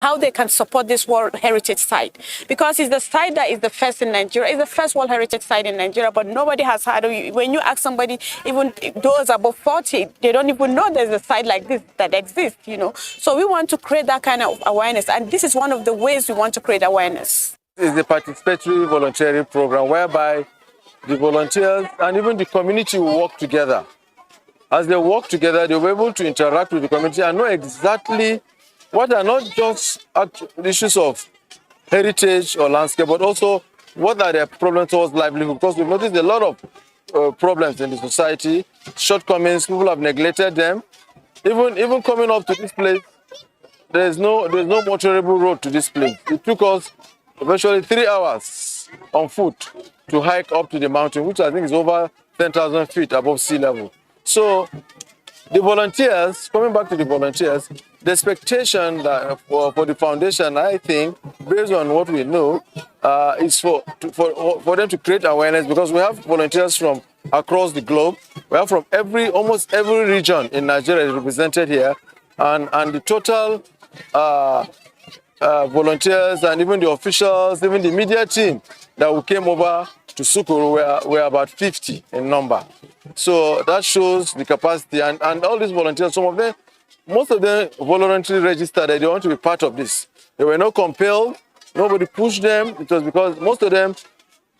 how they can support this World Heritage Site, because it's the site that is the first in Nigeria. It's the first World Heritage Site in Nigeria, but nobody has had. When you ask somebody, even those above 40, they don't even know there's a site like this that exists. So we want to create that kind of awareness, and this is one of the ways we want to create awareness. It's a participatory volunteering program whereby the volunteers and even the community will work together. As they work together, they'll be able to interact with the community and know exactly what are not just issues of heritage or landscape, but also what are their problems towards livelihood. Because we've noticed a lot of problems in the society, shortcomings, people have neglected them. Even coming up to this place, there's no motorable road to this place. It took us virtually 3 hours on foot to hike up to the mountain, which I think is over 10,000 feet above sea level. So the volunteers, coming back to the volunteers, the expectation that for the foundation, I think, based on what we know, is for them to create awareness, because we have volunteers from across the globe. We have from almost every region in Nigeria represented here, and the total volunteers and even the officials, even the media team that we came over to Sukuru were about 50 in number. So that shows the capacity, and all these volunteers, most of them voluntarily registered that they want to be part of this. They were not compelled, nobody pushed them. It was because most of them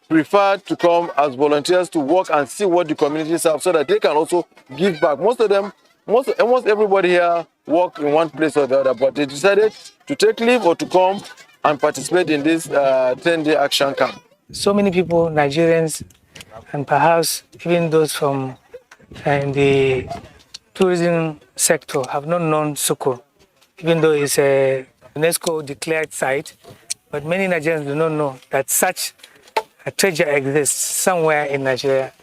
preferred to come as volunteers to work and see what the communities have, so that they can also give back. Almost everybody here work in one place or the other, but they decided to take leave or to come and participate in this 10-day action camp. So many people, Nigerians, and perhaps even those from in the tourism sector, have not known Sukkur, even though it's a UNESCO declared site. But many Nigerians do not know that such a treasure exists somewhere in Nigeria,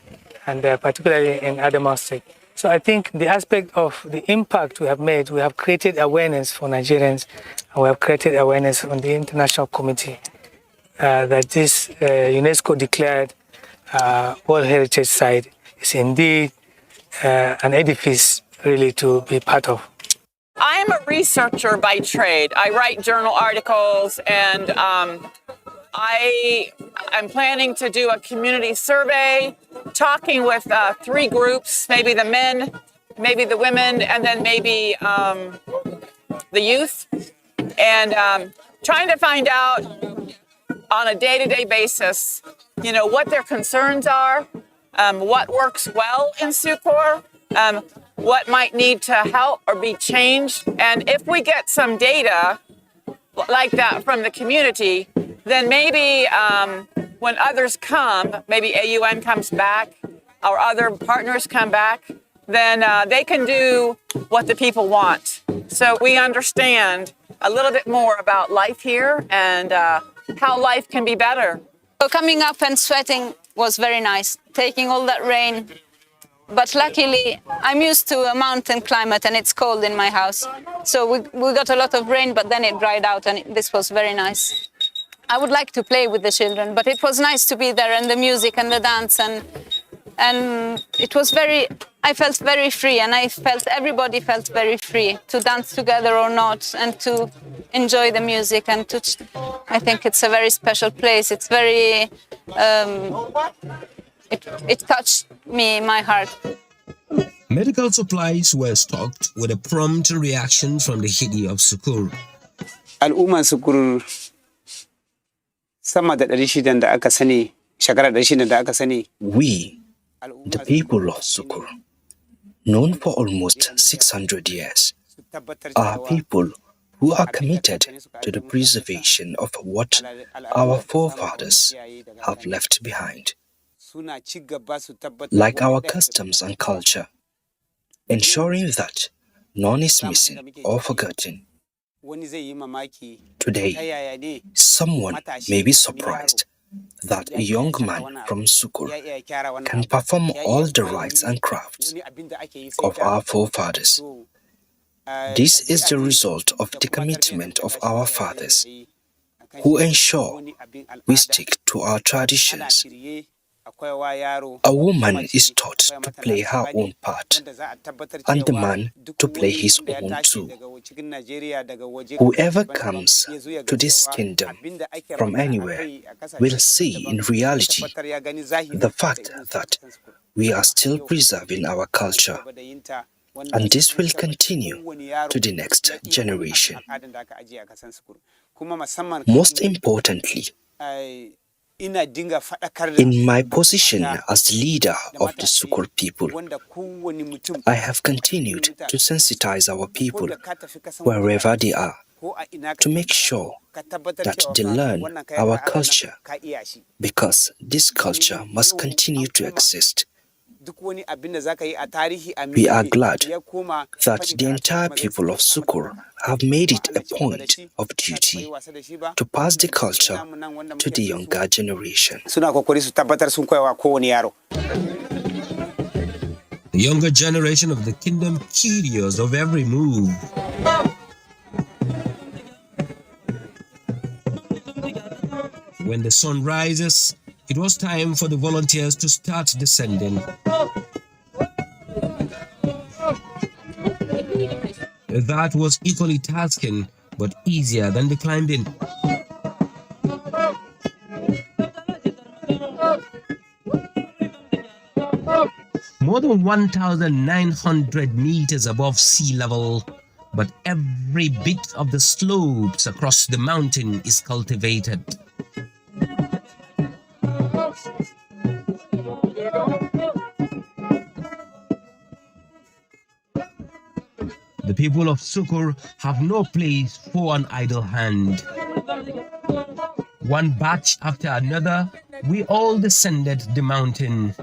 and particularly in Adamawa State. So I think the aspect of the impact we have made, we have created awareness for Nigerians, and we have created awareness on the international committee that this UNESCO declared World Heritage Site is indeed an edifice really to be part of. I am a researcher by trade. I write journal articles, and I'm planning to do a community survey, talking with 3 groups, maybe the men, maybe the women, and then maybe the youth, and trying to find out on a day-to-day basis, what their concerns are, what works well in Sukkur, what might need to help or be changed. And if we get some data like that from the community, then maybe when others come, maybe AUN comes back or other partners come back, then they can do what the people want. So we understand a little bit more about life here and how life can be better. So coming up and sweating was very nice, taking all that rain. But luckily, I'm used to a mountain climate and it's cold in my house. So we got a lot of rain, but then it dried out, and this was very nice. I would like to play with the children, but it was nice to be there, and the music and the dance, and it was I felt very free, and I felt everybody felt very free to dance together or not, and to enjoy the music. And I think it's a very special place. It's very, it touched my heart. Medical supplies were stocked with a prompt reaction from the city of Sukkur. Al'umman Sukkur sama da 600 da aka sani, shekara 600 da aka sani. We, the people of Sukkur, known for almost 600 years, are people who are committed to the preservation of what our forefathers have left behind, like our customs and culture, ensuring that none is missing or forgotten. Today, someone may be surprised that a young man from Sukkur can perform all the rites and crafts of our forefathers. This is the result of the commitment of our fathers, who ensure we stick to our traditions A woman is taught to play her own part, and the man to play his own too. Whoever comes to this kingdom from anywhere will see in reality the fact that we are still preserving our culture, and this will continue to the next generation. Most importantly, in my position as leader of the Sukur people, I have continued to sensitize our people wherever they are to make sure that they learn our culture, because this culture must continue to exist. We are glad that the entire people of Sukur have made it a point of duty to pass the culture to the younger generation. The younger generation of the kingdom curious of every move. When the sun rises, it was time for the volunteers to start descending. That was equally tasking, but easier than the climbing. More than 1,900 meters above sea level, but every bit of the slopes across the mountain is cultivated. The people of Sukur have no place for an idle hand. One batch after another, we all descended the mountain.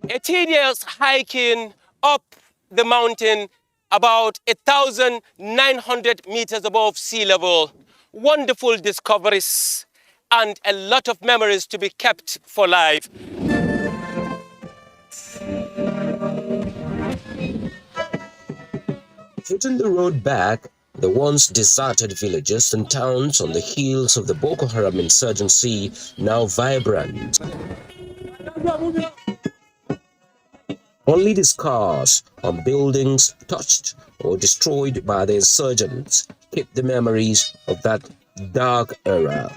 A tedious hiking up the mountain about 1,900 meters above sea level. Wonderful discoveries and a lot of memories to be kept for life. Hitting the road back, the once deserted villages and towns on the heels of the Boko Haram insurgency now vibrant. Only the scars on buildings touched or destroyed by the insurgents keep the memories of that dark era.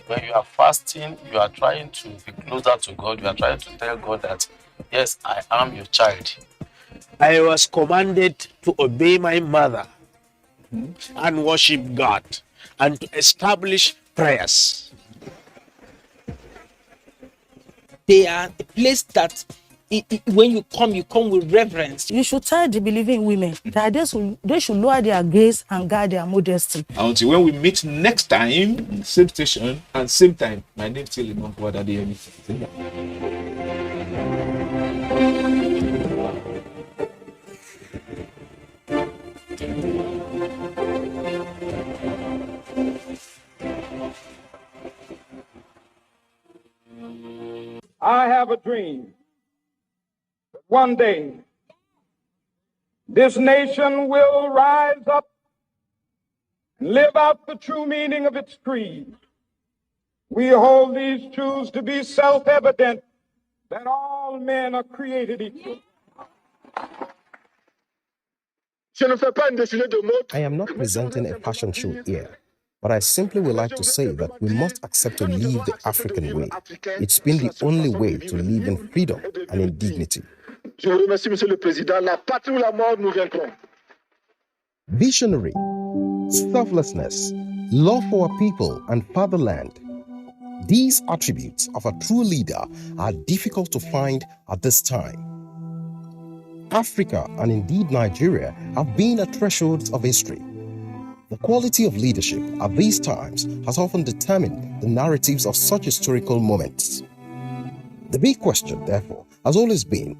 When you are fasting, you are trying to be closer to God. You are trying to tell God that, yes, I am your child. I was commanded to obey my mother and worship God and to establish prayers. They are a place that when you come with reverence. You should tell the believing women that they should lower their gaze and guard their modesty. Until when we meet next time, same station and same time, my name is still Imam Wadadiyemi. I have a dream. One day, this nation will rise up and live out the true meaning of its creed. We hold these truths to be self-evident, that all men are created equal. I am not presenting a fashion show here, but I simply would like to say that we must accept to live the African way. It's been the only way to live in freedom and in dignity. Visionary, selflessness, love for our people and fatherland. These attributes of a true leader are difficult to find at this time. Africa and indeed Nigeria have been at thresholds of history. The quality of leadership at these times has often determined the narratives of such historical moments. The big question, therefore, has always been,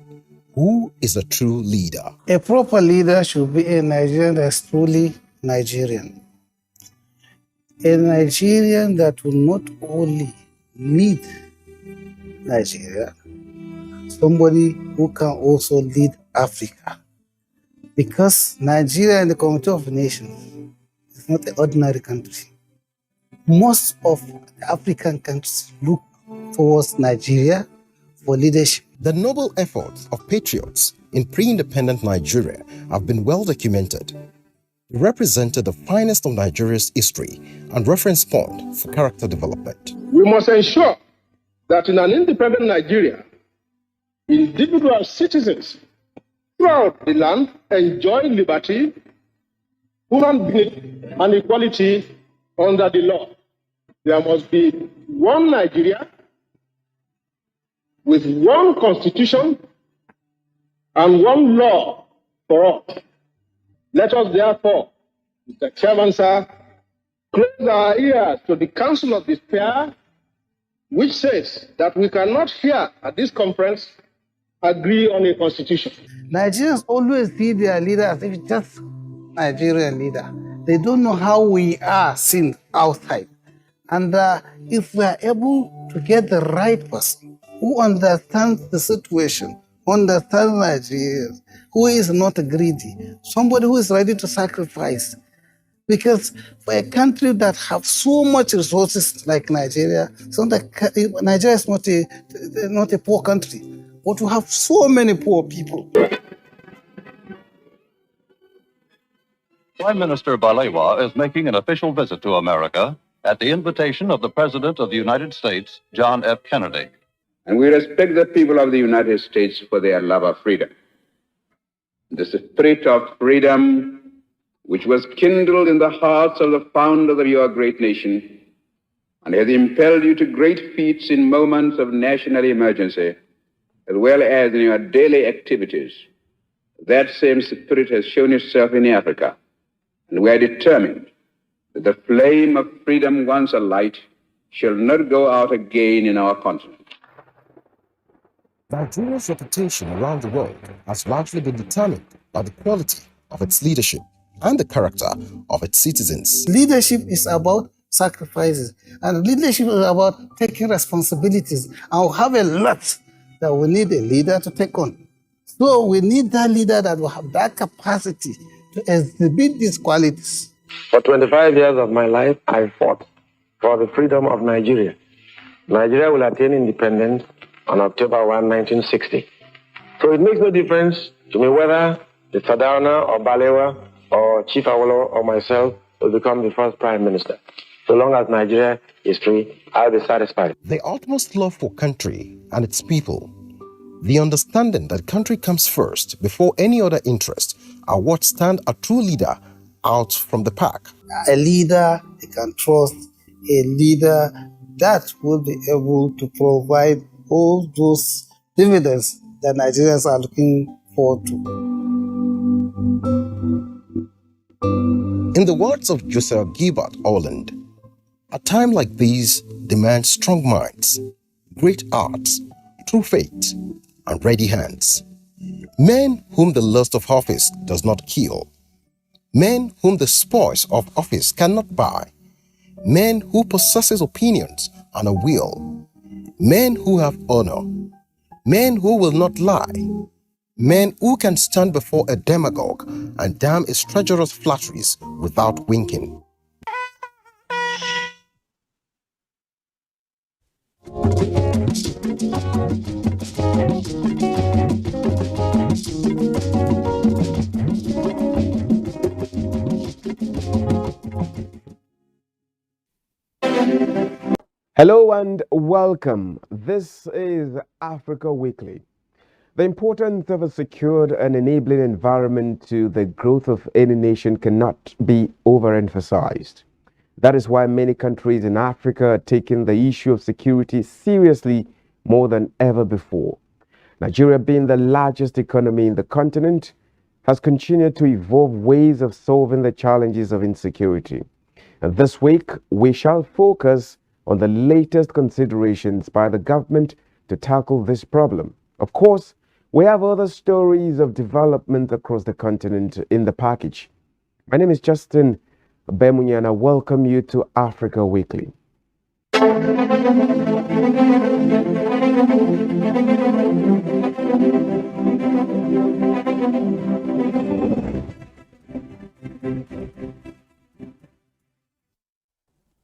who is a true leader? A proper leader should be a Nigerian that is truly Nigerian. A Nigerian that will not only lead Nigeria, somebody who can also lead Africa. Because Nigeria and the Community of Nations is not an ordinary country. Most of the African countries look towards Nigeria for leadership. The noble efforts of patriots in pre-independent Nigeria have been well documented. They represented the finest of Nigeria's history and reference point for character development. We must ensure that in an independent Nigeria, individual citizens throughout the land enjoy liberty, human dignity, and equality under the law. There must be one Nigeria with one constitution and one law for all. Let us therefore, Mr. Chairman, sir, close our ears to the counsel of despair, which says that we cannot here at this conference agree on a constitution. Nigerians always see their leader as if it's just Nigerian leader. They don't know how we are seen outside. And if we are able to get the right person who understands the situation, understands Nigerians, who is not greedy, somebody who is ready to sacrifice. Because for a country that have so much resources like Nigeria, Nigeria is not a poor country, but to have so many poor people. Prime Minister Balewa is making an official visit to America at the invitation of the President of the United States, John F. Kennedy. And we respect the people of the United States for their love of freedom. The spirit of freedom which was kindled in the hearts of the founders of your great nation and has impelled you to great feats in moments of national emergency, as well as in your daily activities. That same spirit has shown itself in Africa, and we are determined that the flame of freedom once alight shall not go out again in our continent. Nigeria's reputation around the world has largely been determined by the quality of its leadership and the character of its citizens. Leadership is about sacrifices, and leadership is about taking responsibilities. And we have a lot that we need a leader to take on. So we need that leader that will have that capacity to exhibit these qualities. For 25 years of my life, I fought for the freedom of Nigeria. Nigeria will attain independence on October 1, 1960. So it makes no difference to me whether the Sardauna or Balewa or Chief Awolowo or myself will become the first Prime Minister. So long as Nigeria is free, I'll be satisfied. The utmost love for country and its people, the understanding that country comes first before any other interest, are what stand a true leader out from the pack. A leader you can trust, a leader that will be able to provide all those dividends that Nigerians are looking forward to. In the words of Joseph Gilbert Holland, a time like these demands strong minds, great hearts, true faith, and ready hands. Men whom the lust of office does not kill. Men whom the spoils of office cannot buy. Men who possesses opinions and a will. Men who have honor. Men who will not lie. Men who can stand before a demagogue and damn his treacherous flatteries without winking. Hello and welcome. This is Africa Weekly. The importance of a secured and enabling environment to the growth of any nation cannot be overemphasized. That is why many countries in Africa are taking the issue of security seriously more than ever before. Nigeria, being the largest economy in the continent, has continued to evolve ways of solving the challenges of insecurity. And this week, we shall focus on the latest considerations by the government to tackle this problem. Of course, we have other stories of development across the continent in the package. My name is Justin Bemunya and I welcome you to Africa Weekly.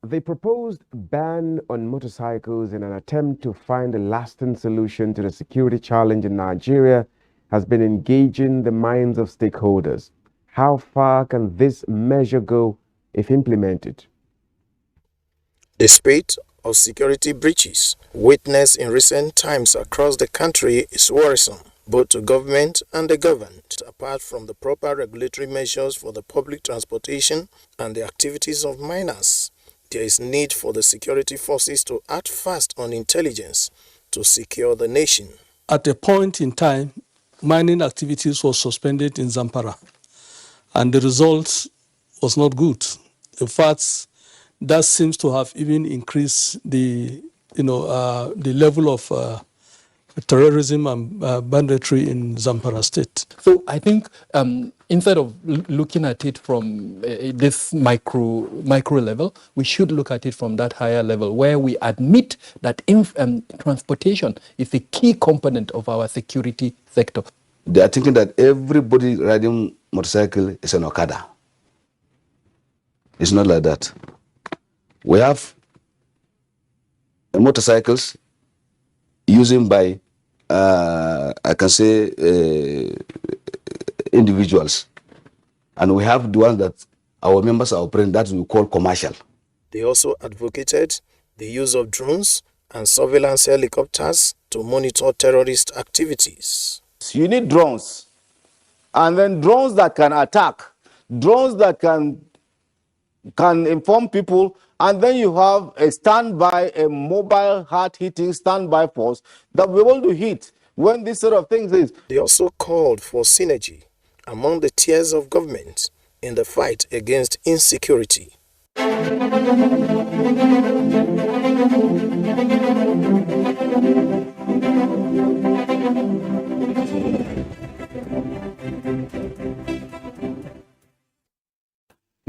The proposed ban on motorcycles in an attempt to find a lasting solution to the security challenge in Nigeria has been engaging the minds of stakeholders. How far can this measure go if implemented? The spate of security breaches witnessed in recent times across the country is worrisome, both to government and the governed. Apart from the proper regulatory measures for the public transportation and the activities of miners, there is need for the security forces to act fast on intelligence to secure the nation. At a point in time, mining activities were suspended in Zamfara, and the result was not good. In fact, that seems to have even increased the level of terrorism and banditry in Zamfara state. So I think instead of looking at it from this micro level, we should look at it from that higher level where we admit that transportation is a key component of our security sector. They are thinking that everybody riding motorcycle is an Okada. It's not like that. We have motorcycles using by I can say individuals, and we have the ones that our members are operating that we call commercial. They also advocated the use of drones and surveillance helicopters to monitor terrorist activities. You need drones, and then drones that can attack, drones that can inform people, and then you have a standby, a mobile hard-hitting standby force that we want to hit when this sort of things is. They also called for synergy among the tiers of government in the fight against insecurity.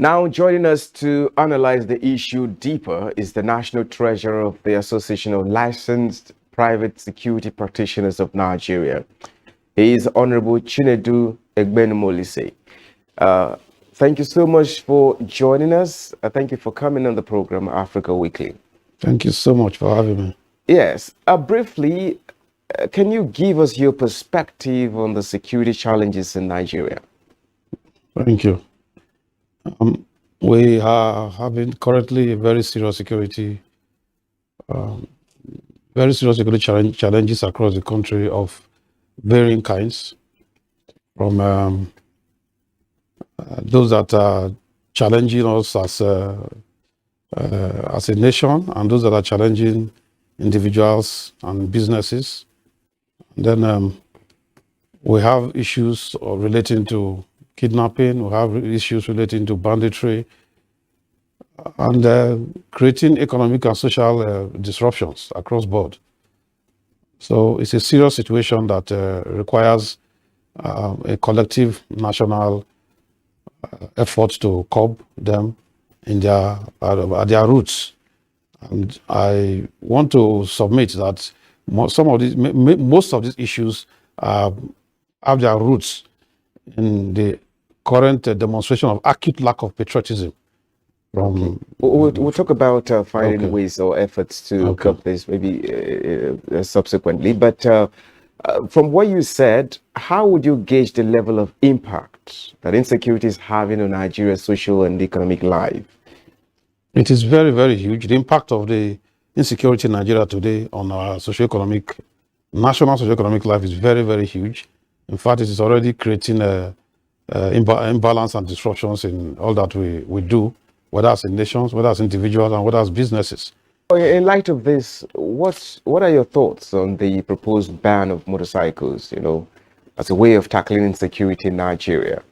Now joining us to analyze the issue deeper is the National Treasurer of the Association of Licensed Private Security Practitioners of Nigeria. He is Honorable Chinedu Egbenumolise. Thank you so much for joining us. Thank you for coming on the program Africa Weekly. Thank you so much for having me. Yes, briefly, can you give us your perspective on the security challenges in Nigeria? Thank you. We are having currently very serious security challenges across the country of varying kinds, from those that are challenging us as a nation, and those that are challenging individuals and businesses. And then we have issues relating to kidnapping, we have issues relating to banditry, and creating economic and social disruptions across board. So it's a serious situation that requires a collective national effort to curb them in their roots. And I want to submit that most of these issues have their roots in the current demonstration of acute lack of patriotism. We'll talk about finding ways or efforts to curb this maybe subsequently. But From what you said, how would you gauge the level of impact that insecurity is having on Nigeria's social and economic life? It is very, very huge. The impact of the insecurity in Nigeria today on our national socio-economic life is very, very huge. In fact, it is already creating imbalance and disruptions in all that we do, whether as in nations, whether as individuals, and whether as businesses. In light of this, what are your thoughts on the proposed ban of motorcycles, as a way of tackling insecurity in Nigeria?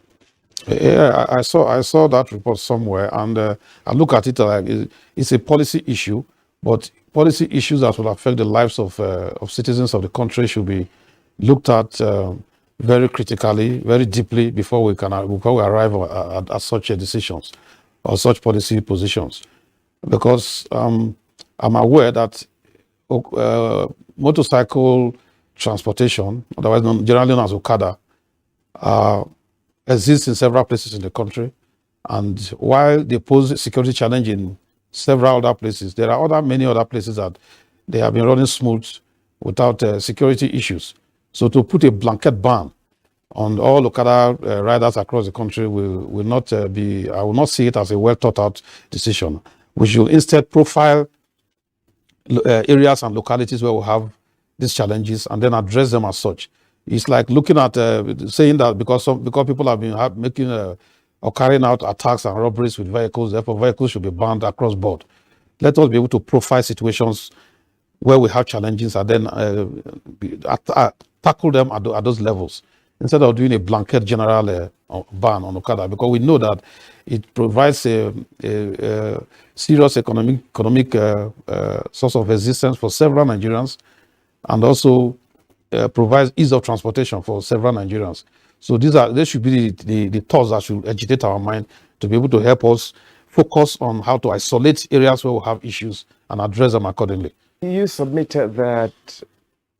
Yeah, I saw that report somewhere, and I look at it like it's a policy issue, but policy issues that will affect the lives of citizens of the country should be looked at very critically, very deeply before we arrive at such decisions or such policy positions, because I'm aware that motorcycle transportation, otherwise generally known as Okada, exists in several places in the country. And while they pose a security challenge in several other places, there are many other places that they have been running smooth without security issues. So to put a blanket ban on all Okada riders across the country will not I will not see it as a well thought out decision. We should instead profile areas and localities where we have these challenges and then address them as such. It's like looking at saying that because people have been making or carrying out attacks and robberies with vehicles, therefore vehicles should be banned across board. Let us be able to profile situations where we have challenges and then tackle them at those levels instead of doing a blanket general ban on Okada, because we know that it provides a serious economic source of existence for several Nigerians, and also provides ease of transportation for several Nigerians. So they should be the thoughts that should agitate our mind to be able to help us focus on how to isolate areas where we have issues and address them accordingly. You submitted that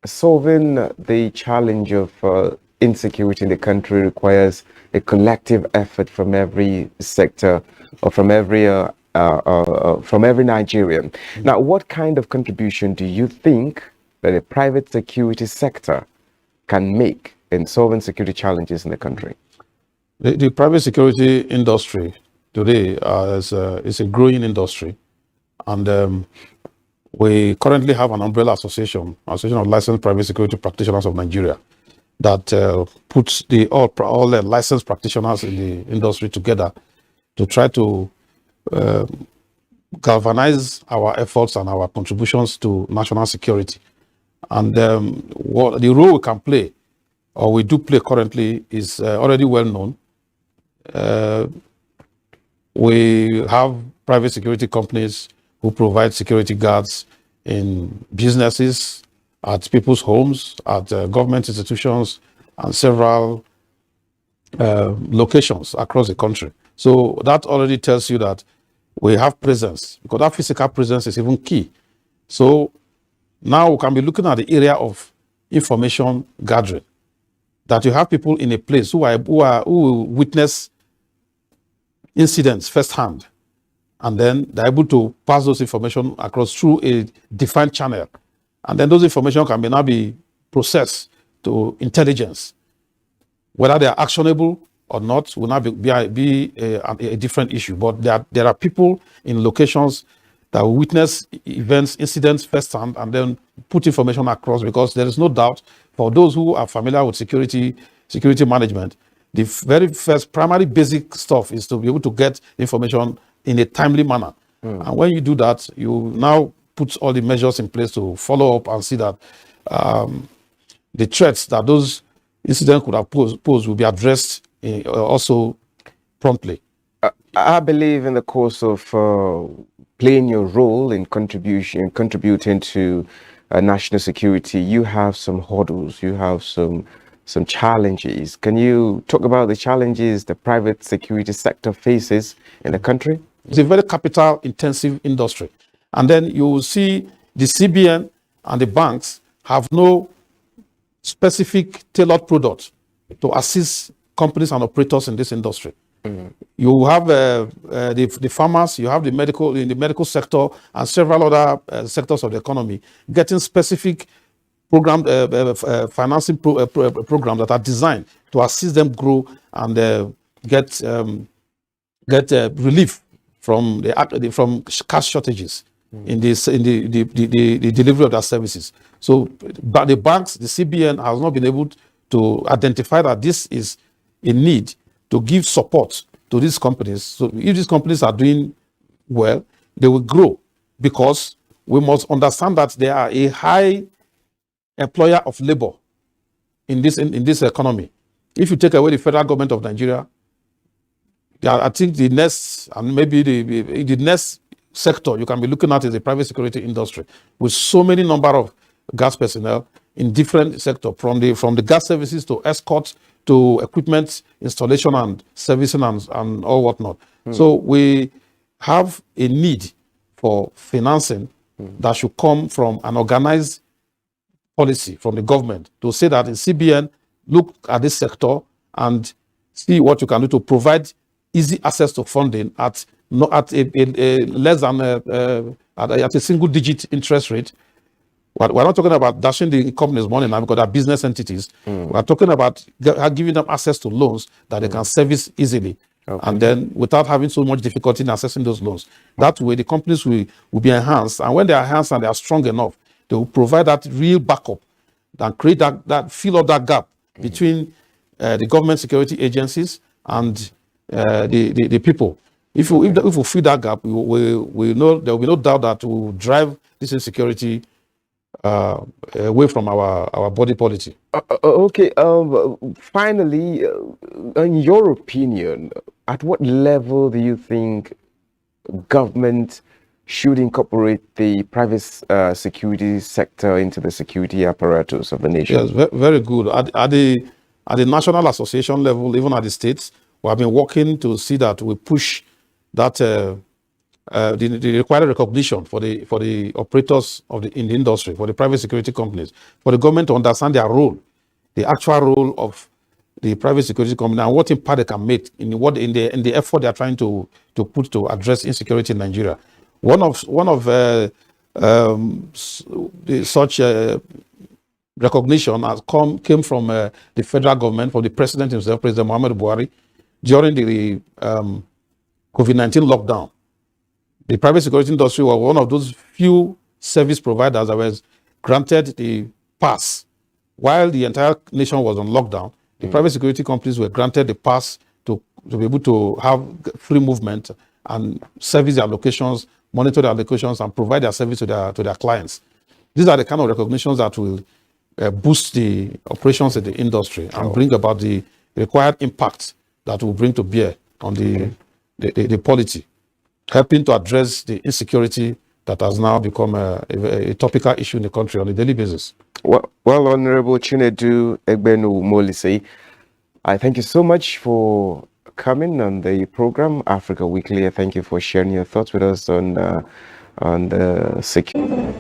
solving the challenge of insecurity in the country requires a collective effort from every sector or from every Nigerian. Now, what kind of contribution do you think that a private security sector can make in solving security challenges in the country? The private security industry today is a growing industry, and we currently have an umbrella association of licensed private security practitioners of Nigeria, that puts all the licensed practitioners in the industry together to try to galvanize our efforts and our contributions to national security. And what the role we can play, or we do play currently, is already well known. We have private security companies who provide security guards in businesses, at people's homes, at government institutions, and several locations across the country. So that already tells you that we have presence, because that physical presence is even key. So now we can be looking at the area of information gathering, that you have people in a place who will witness incidents firsthand, and then they're able to pass those information across through a defined channel. And then those information can now be processed to intelligence. Whether they are actionable or not will not be a different issue. But there are people in locations that will witness events, incidents firsthand, and then put information across, because there is no doubt, for those who are familiar with security management, the very first primary basic stuff is to be able to get information in a timely manner. And when you do that, you now put all the measures in place to follow up and see that the threats that those incidents could have posed will be addressed also promptly. I believe in the course of playing your role in contributing to national security, you have some hurdles, you have some challenges. Can you talk about the challenges the private security sector faces in the country? It's a very capital intensive industry. And then you will see the CBN and the banks have no specific tailored product to assist companies and operators in this industry. You have the farmers, you have the medical sector, and several other sectors of the economy getting specific financing programs that are designed to assist them grow and get relief from from cash shortages in the delivery of their services. So, but the banks, the CBN has not been able to identify that this is a need to give support to these companies. So, if these companies are doing well, they will grow, because we must understand that they are a high employer of labor in this economy. If you take away the federal government of Nigeria, I think the next, and maybe the next sector you can be looking at is the private security industry, with so many number of gas personnel in different sectors, from the gas services to escort to equipment installation and servicing and all whatnot. So we have a need for financing that should come from an organized policy from the government, to say that the CBN look at this sector and see what you can do to provide easy access to funding at a less than at a single digit interest rate. We're not talking about dashing the companies money now because they're business entities. We're talking about giving them access to loans that they can service easily. Okay. And then without having so much difficulty in accessing those loans. That way the companies will be enhanced. And when they are enhanced and they are strong enough, they will provide that real backup and create that fill up that gap between the government security agencies and the people. If we fill that gap, we know there will be no doubt that we will drive this insecurity away from our body policy. Okay. Finally, in your opinion, at what level do you think government should incorporate the private security sector into the security apparatus of the nation? Yes, very good. At the national association level, even at the states, we have been working to see that we push that the required recognition for the operators in the industry, for the private security companies, for the government to understand their role, the actual role of the private security company, and what impact they can make in the effort they are trying to put to address insecurity in Nigeria. One of such recognition came from the federal government, from the president himself, President Muhammadu Buhari, during the COVID-19 lockdown. The private security industry was one of those few service providers that was granted the pass. While the entire nation was on lockdown, the private security companies were granted the pass to be able to have free movement and service their locations, monitor their locations, and provide their service to their clients. These are the kind of recognitions that will boost the operations in the industry and bring about the required impact that will bring to bear on the polity, helping to address the insecurity that has now become a topical issue in the country on a daily basis. Well, Honorable Chinedu Egbenu Molise, I thank you so much for coming on the program, Africa Weekly. I thank you for sharing your thoughts with us on the security.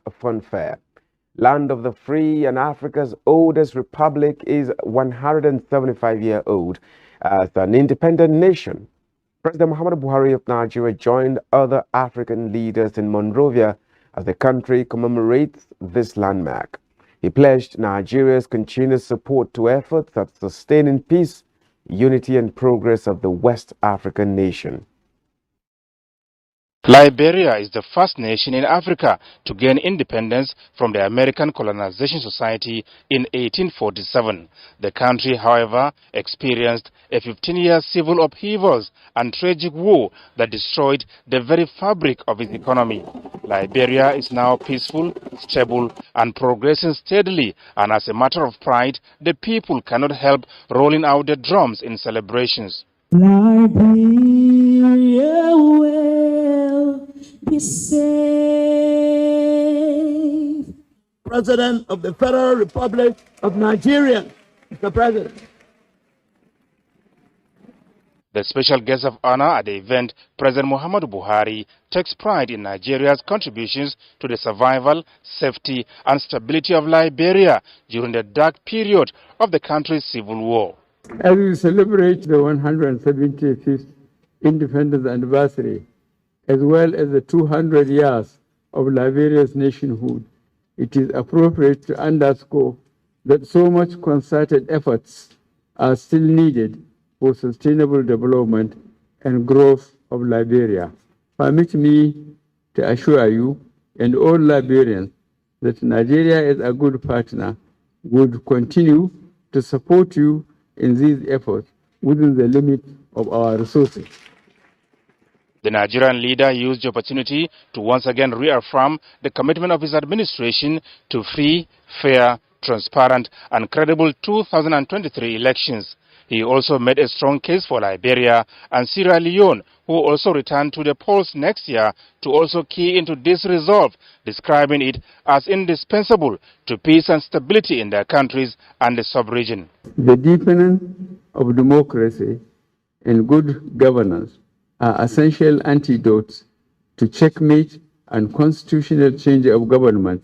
A fun fair. Land of the free and Africa's oldest republic, is 175-year-old as an independent nation. President Muhammadu Buhari of Nigeria joined other African leaders in Monrovia as the country commemorates this landmark. He pledged Nigeria's continuous support to efforts at sustaining peace, unity, and progress of the West African nation. Liberia is the first nation in Africa to gain independence from the American Colonization Society in 1847. The country, however, experienced a 15-year civil upheavals and tragic war that destroyed the very fabric of its economy. Liberia is now peaceful, stable, and progressing steadily, and as a matter of pride, the people cannot help rolling out the drums in celebrations. Liberia will be safe. President of the Federal Republic of Nigeria, Mr. President. The special guest of honor at the event, President Muhammadu Buhari, takes pride in Nigeria's contributions to the survival, safety, and stability of Liberia during the dark period of the country's civil war. As we celebrate the 175th independence anniversary, as well as the 200 years of Liberia's nationhood, it is appropriate to underscore that so much concerted efforts are still needed for sustainable development and growth of Liberia. Permit me to assure you and all Liberians that Nigeria, as a good partner, would continue to support you in these efforts within the limit of our resources. The Nigerian leader used the opportunity to once again reaffirm the commitment of his administration to free, fair, transparent, and credible 2023 elections. He also made a strong case for Liberia and Sierra Leone, who also return to the polls next year, to also key into this resolve, describing it as indispensable to peace and stability in their countries and the sub-region. The deepening of democracy and good governance are essential antidotes to checkmate and constitutional change of government